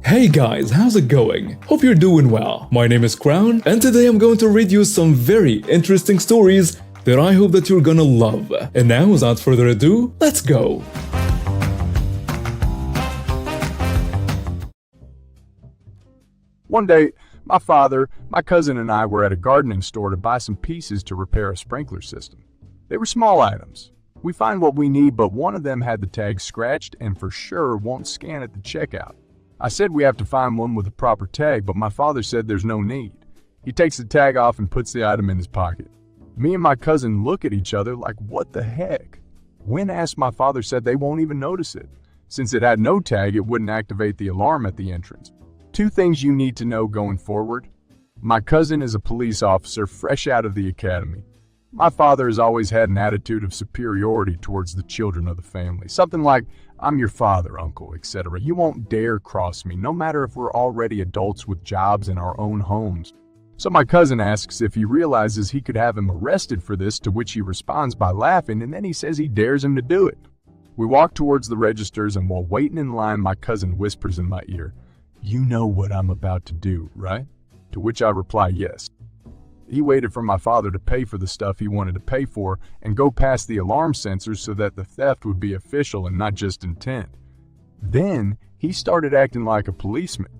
Hey guys, how's it going? Hope you're doing well. My name is Crown, and today I'm going to read you some very interesting stories that I hope that you're gonna love. And now, without further ado, let's go! One day, my father, my cousin, and I were at a gardening store to buy some pieces to repair a sprinkler system. They were small items. We find what we need, but one of them had the tag scratched and for sure won't scan at the checkout. I said we have to find one with a proper tag, but my father said there's no need. He takes the tag off and puts the item in his pocket. Me and my cousin look at each other like, what the heck? When asked, my father said they won't even notice it. Since it had no tag, it wouldn't activate the alarm at the entrance. Two things you need to know going forward. My cousin is a police officer fresh out of the academy. My father has always had an attitude of superiority towards the children of the family. Something like, I'm your father, uncle, etc. You won't dare cross me, no matter if we're already adults with jobs in our own homes. So my cousin asks if he realizes he could have him arrested for this, to which he responds by laughing, and then he says he dares him to do it. We walk towards the registers, and while waiting in line, my cousin whispers in my ear, "You know what I'm about to do, right?" To which I reply, yes. He waited for my father to pay for the stuff he wanted to pay for and go past the alarm sensors so that the theft would be official and not just intent. Then he started acting like a policeman.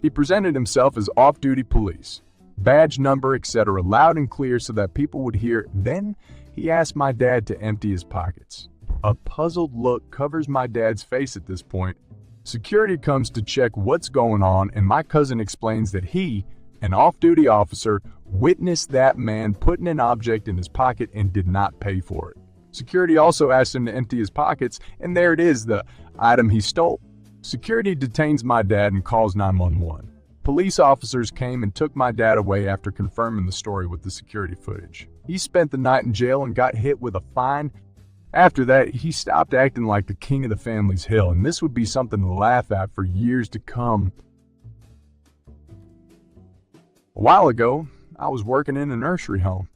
He presented himself as off-duty police, badge number, etc., loud and clear so that people would hear. Then he asked my dad to empty his pockets. A puzzled look covers my dad's face at this point. Security comes to check what's going on, and my cousin explains that he, an off-duty officer, witnessed that man putting an object in his pocket and did not pay for it. Security also asked him to empty his pockets, and there it is, the item he stole. Security detains my dad and calls 911. Police officers came and took my dad away after confirming the story with the security footage. He spent the night in jail and got hit with a fine. After that, he stopped acting like the king of the family's hill, and this would be something to laugh at for years to come. A while ago, I was working in a nursery home.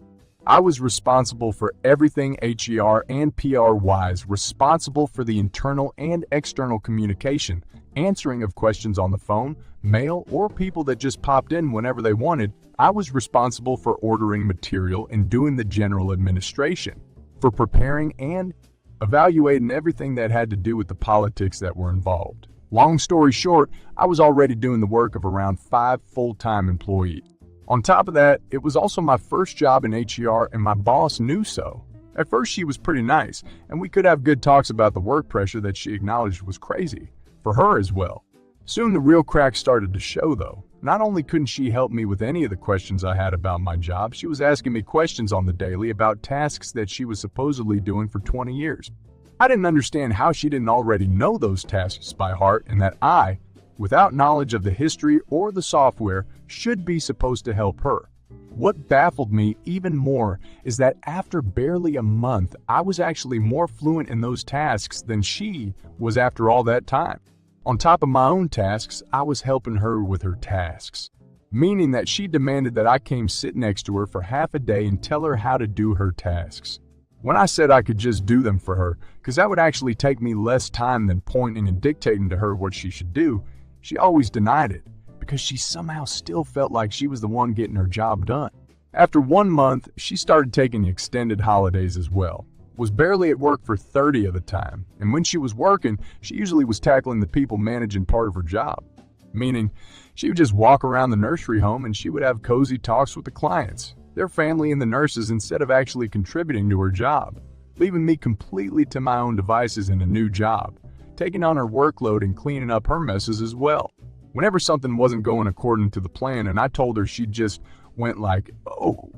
I was responsible for everything HER and PR-wise, responsible for the internal and external communication, answering of questions on the phone, mail, or people that just popped in whenever they wanted. I was responsible for ordering material and doing the general administration, for preparing and evaluating everything that had to do with the politics that were involved. Long story short, I was already doing the work of around 5 full-time employees. On top of that, it was also my first job in HER, and my boss knew so. At first, she was pretty nice, and we could have good talks about the work pressure that she acknowledged was crazy, for her as well. Soon the real cracks started to show, though. Not only couldn't she help me with any of the questions I had about my job, she was asking me questions on the daily about tasks that she was supposedly doing for 20 years. I didn't understand how she didn't already know those tasks by heart, and that I, without knowledge of the history or the software, should be supposed to help her. What baffled me even more is that after barely a month, I was actually more fluent in those tasks than she was after all that time. On top of my own tasks, I was helping her with her tasks, meaning that she demanded that I came sit next to her for half a day and tell her how to do her tasks. When I said I could just do them for her, because that would actually take me less time than pointing and dictating to her what she should do, she always denied it, because she somehow still felt like she was the one getting her job done. After 1 month, she started taking extended holidays as well. Was barely at work for 30 of the time, and when she was working, she usually was tackling the people managing part of her job. Meaning, she would just walk around the nursery home and she would have cozy talks with the clients, their family, and the nurses instead of actually contributing to her job, leaving me completely to my own devices in a new job, taking on her workload and cleaning up her messes as well. Whenever something wasn't going according to the plan and I told her, she just went like, "Oh,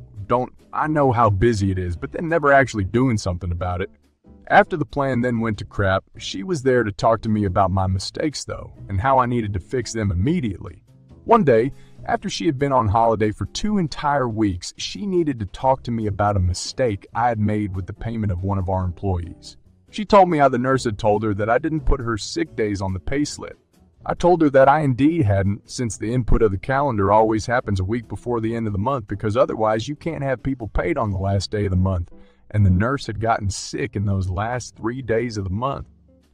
I know how busy it is," but then never actually doing something about it. After the plan then went to crap, she was there to talk to me about my mistakes though, and how I needed to fix them immediately. One day, after she had been on holiday for 2 entire weeks, she needed to talk to me about a mistake I had made with the payment of one of our employees. She told me how the nurse had told her that I didn't put her sick days on the pay slip. I told her that I indeed hadn't, since the input of the calendar always happens a week before the end of the month, because otherwise you can't have people paid on the last day of the month, and the nurse had gotten sick in those last 3 days of the month.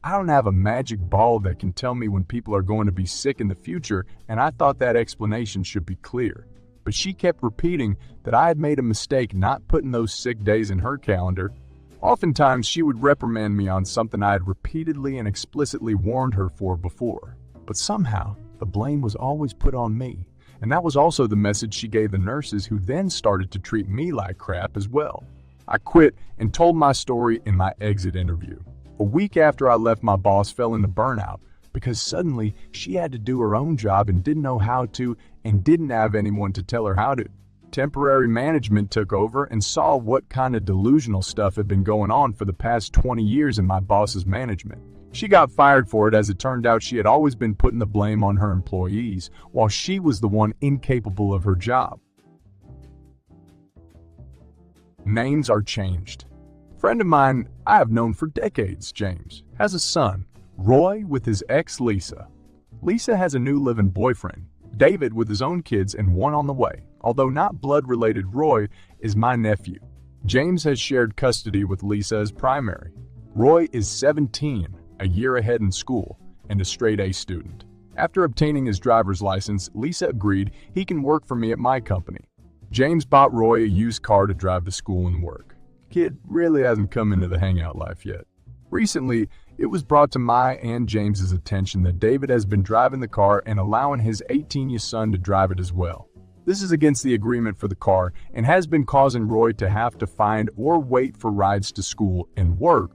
I don't have a magic ball that can tell me when people are going to be sick in the future, and I thought that explanation should be clear. But she kept repeating that I had made a mistake not putting those sick days in her calendar. Oftentimes, she would reprimand me on something I had repeatedly and explicitly warned her for before. But somehow, the blame was always put on me. And that was also the message she gave the nurses, who then started to treat me like crap as well. I quit and told my story in my exit interview. A week after I left, my boss fell into burnout because suddenly she had to do her own job and didn't know how to, and didn't have anyone to tell her how to. Temporary management took over and saw what kind of delusional stuff had been going on for the past 20 years in my boss's management. She got fired for it, as it turned out she had always been putting the blame on her employees, while she was the one incapable of her job. Names are changed. A friend of mine I have known for decades, James, has a son, Roy, with his ex Lisa. Lisa has a new live-in boyfriend, David, with his own kids and one on the way. Although not blood-related, Roy is my nephew. James has shared custody with Lisa as primary. Roy is 17, a year ahead in school, and a straight-A student. After obtaining his driver's license, Lisa agreed he can work for me at my company. James bought Roy a used car to drive to school and work. Kid really hasn't come into the hangout life yet. Recently, it was brought to my and James's attention that David has been driving the car and allowing his 18-year son to drive it as well. This is against the agreement for the car and has been causing Roy to have to find or wait for rides to school and work.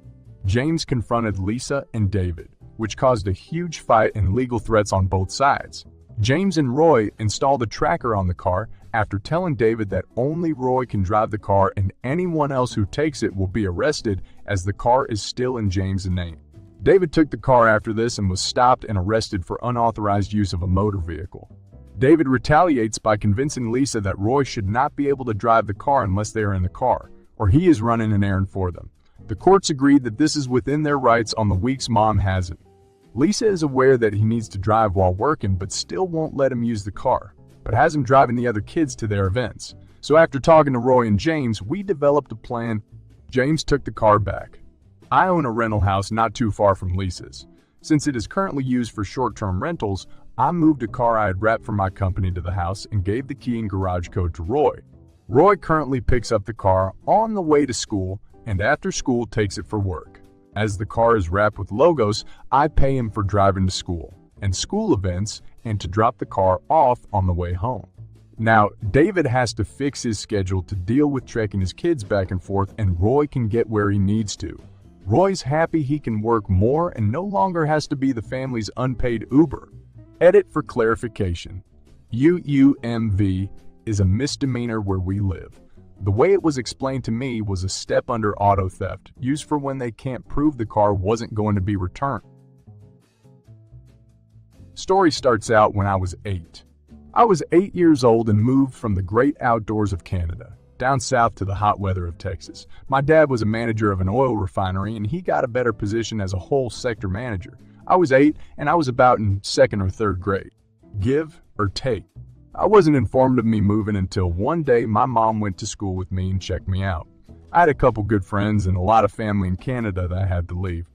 James confronted Lisa and David, which caused a huge fight and legal threats on both sides. James and Roy installed a tracker on the car after telling David that only Roy can drive the car and anyone else who takes it will be arrested, as the car is still in James' name. David took the car after this and was stopped and arrested for unauthorized use of a motor vehicle. David retaliates by convincing Lisa that Roy should not be able to drive the car unless they are in the car, or he is running an errand for them. The courts agreed that this is within their rights on the weeks mom hasn't. Lisa is aware that he needs to drive while working, but still won't let him use the car, but has him driving the other kids to their events. So after talking to Roy and James, we developed a plan. James took the car back. I own a rental house not too far from Lisa's. Since it is currently used for short-term rentals, I moved a car I had wrapped for my company to the house and gave the key and garage code to Roy. Roy currently picks up the car on the way to school and after school takes it for work. As the car is wrapped with logos, I pay him for driving to school and school events and to drop the car off on the way home. Now, David has to fix his schedule to deal with trekking his kids back and forth, and Roy can get where he needs to. Roy's happy he can work more and no longer has to be the family's unpaid Uber. Edit for clarification. UUMV is a misdemeanor where we live. The way it was explained to me was a step under auto theft, used for when they can't prove the car wasn't going to be returned. Story starts out when I was 8. I was 8 years old and moved from the great outdoors of Canada, down south to the hot weather of Texas. My dad was a manager of an oil refinery and he got a better position as a whole sector manager. I was 8 and I was about in 2nd or 3rd grade. Give or take. I wasn't informed of me moving until one day my mom went to school with me and checked me out. I had a couple good friends and a lot of family in Canada that I had to leave.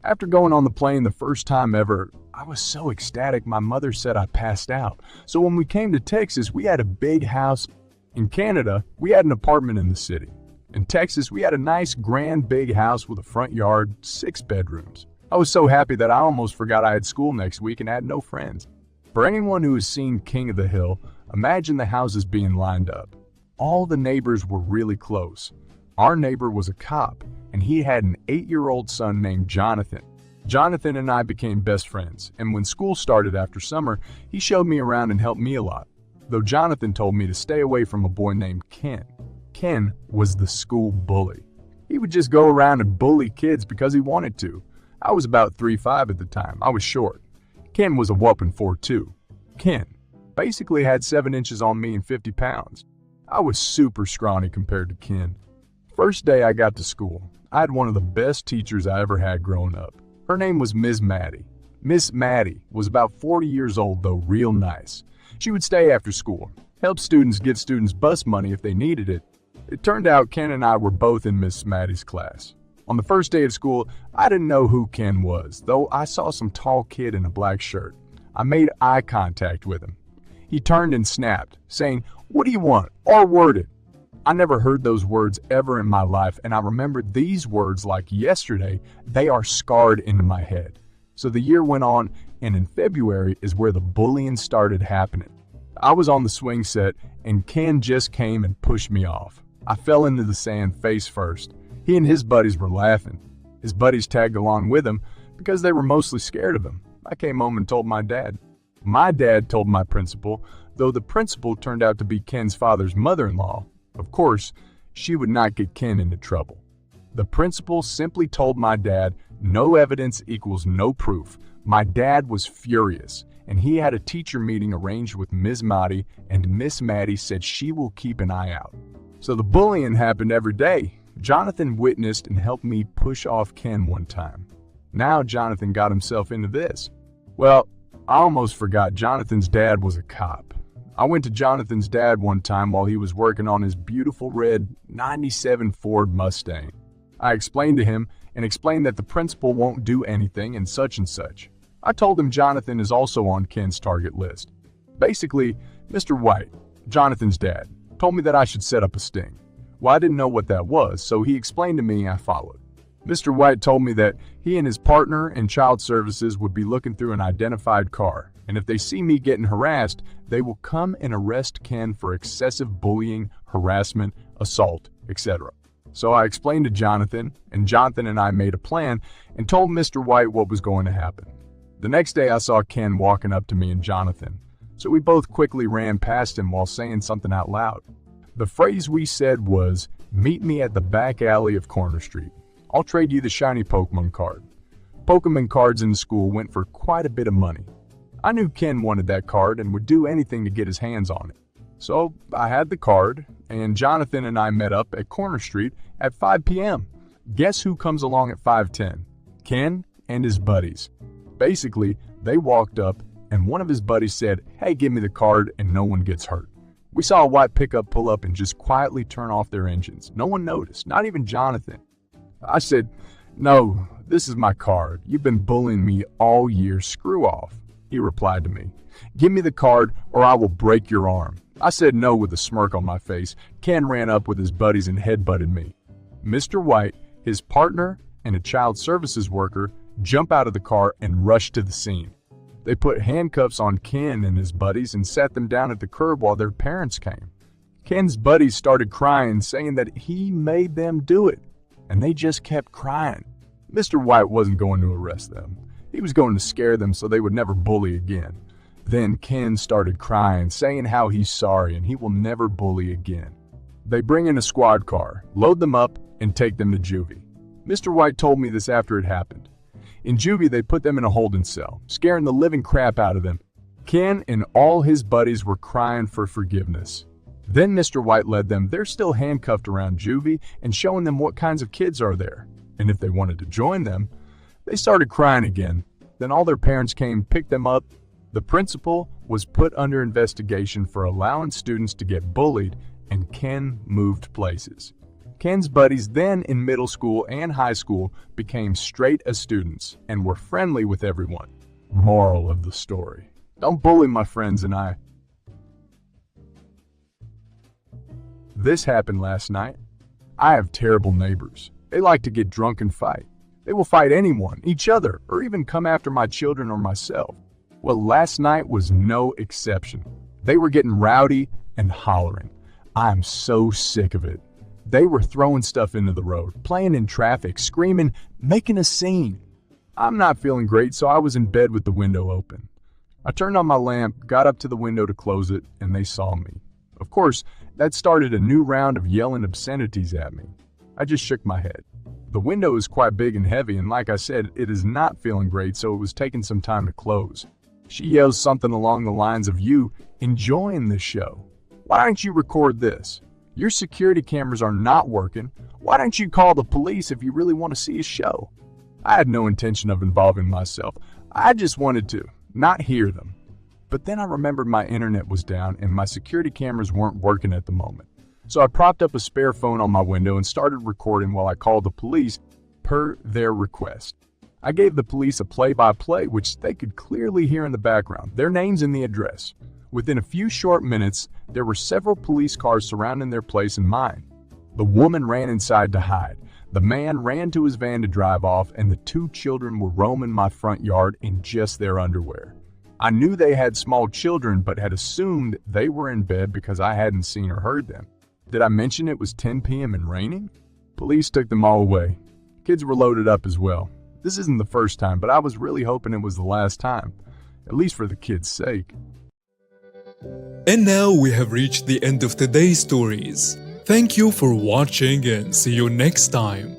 After going on the plane the first time ever, I was so ecstatic my mother said I passed out. So when we came to Texas, we had a big house. In Canada, we had an apartment in the city. In Texas, we had a nice, grand, big house with a front yard, 6 bedrooms. I was so happy that I almost forgot I had school next week and had no friends. For anyone who has seen King of the Hill, imagine the houses being lined up. All the neighbors were really close. Our neighbor was a cop, and he had an 8-year-old son named Jonathan. Jonathan and I became best friends, and when school started after summer, he showed me around and helped me a lot. Though Jonathan told me to stay away from a boy named Ken. Ken was the school bully. He would just go around and bully kids because he wanted to. I was about 3'5" at the time. I was short. Ken was a whopping 4'2". Ken basically had 7 inches on me and 50 pounds. I was super scrawny compared to Ken. First day I got to school, I had one of the best teachers I ever had growing up. Her name was Miss Maddie. Miss Maddie was about 40 years old, though real nice. She would stay after school, help students get students bus money if they needed it. It turned out Ken and I were both in Miss Maddie's class. On the first day of school, I didn't know who Ken was, though I saw some tall kid in a black shirt. I made eye contact with him. He turned and snapped, saying, "What do you want?" R-worded. I never heard those words ever in my life, and I remember these words like yesterday. They are scarred into my head. So the year went on, and in February is where the bullying started happening. I was on the swing set, and Ken just came and pushed me off. I fell into the sand face first. He and his buddies were laughing. His buddies tagged along with him because they were mostly scared of him. I came home and told my dad. My dad told my principal, though the principal turned out to be Ken's father's mother-in-law. Of course, she would not get Ken into trouble. The principal simply told my dad, "No evidence equals no proof." My dad was furious, and he had a teacher meeting arranged with Ms. Maddie, and Miss Maddie said she will keep an eye out. So the bullying happened every day. Jonathan witnessed and helped me push off Ken one time. Now Jonathan got himself into this. Well, I almost forgot Jonathan's dad was a cop. I went to Jonathan's dad one time while he was working on his beautiful red '97 Ford Mustang. I explained to him and explained that the principal won't do anything and such. I told him Jonathan is also on Ken's target list. Basically, Mr. White, Jonathan's dad, told me that I should set up a sting. Well, I didn't know what that was, so he explained to me and I followed. Mr. White told me that he and his partner in child services would be looking through an identified car, and if they see me getting harassed, they will come and arrest Ken for excessive bullying, harassment, assault, etc. So I explained to Jonathan, and Jonathan and I made a plan and told Mr. White what was going to happen. The next day I saw Ken walking up to me and Jonathan, so we both quickly ran past him while saying something out loud. The phrase we said was, "Meet me at the back alley of Corner Street. I'll trade you the shiny Pokemon card." Pokemon cards in the school went for quite a bit of money. I knew Ken wanted that card and would do anything to get his hands on it. So I had the card, and Jonathan and I met up at Corner Street at 5 p.m. Guess who comes along at 5:10? Ken and his buddies. Basically, they walked up, and one of his buddies said, "Hey, give me the card and no one gets hurt." We saw a white pickup pull up and just quietly turn off their engines. No one noticed, not even Jonathan. I said, "No, this is my card. You've been bullying me all year. Screw off." He replied to me, "Give me the card or I will break your arm." I said no with a smirk on my face. Ken ran up with his buddies and headbutted me. Mr. White, his partner, and a child services worker jumped out of the car and rushed to the scene. They put handcuffs on Ken and his buddies and sat them down at the curb while their parents came. Ken's buddies started crying, saying that he made them do it, and they just kept crying. Mr. White wasn't going to arrest them. He was going to scare them so they would never bully again. Then Ken started crying, saying how he's sorry and he will never bully again. They bring in a squad car, load them up, and take them to juvie. Mr. White told me this after it happened. In juvie, they put them in a holding cell, scaring the living crap out of them. Ken and all his buddies were crying for forgiveness. Then Mr. White led them. They're still handcuffed around juvie and showing them what kinds of kids are there. And if they wanted to join them, they started crying again. Then all their parents came, picked them up. The principal was put under investigation for allowing students to get bullied, and Ken moved places. Ken's buddies then in middle school and high school became straight as students and were friendly with everyone. Moral of the story: don't bully my friends and I. This happened last night. I have terrible neighbors. They like to get drunk and fight. They will fight anyone, each other, or even come after my children or myself. Well, last night was no exception. They were getting rowdy and hollering. I am so sick of it. They were throwing stuff into the road, playing in traffic, screaming, making a scene. I'm not feeling great, so I was in bed with the window open. I turned on my lamp, got up to the window to close it, and they saw me. Of course, that started a new round of yelling obscenities at me. I just shook my head. The window is quite big and heavy, and like I said, it is not feeling great, so it was taking some time to close. She yells something along the lines of, "You enjoying this show? Why don't you record this? Your security cameras are not working. Why don't you call the police if you really want to see a show?" I had no intention of involving myself. I just wanted to not hear them. But then I remembered my internet was down and my security cameras weren't working at the moment. So I propped up a spare phone on my window and started recording while I called the police, per their request. I gave the police a play-by-play, which they could clearly hear in the background, their names and the address. Within a few short minutes, there were several police cars surrounding their place and mine. The woman ran inside to hide. The man ran to his van to drive off, and the two children were roaming my front yard in just their underwear. I knew they had small children, but had assumed they were in bed because I hadn't seen or heard them. Did I mention it was 10 p.m. and raining? Police took them all away. Kids were loaded up as well. This isn't the first time, but I was really hoping it was the last time, at least for the kids' sake. And now we have reached the end of today's stories. Thank you for watching and see you next time.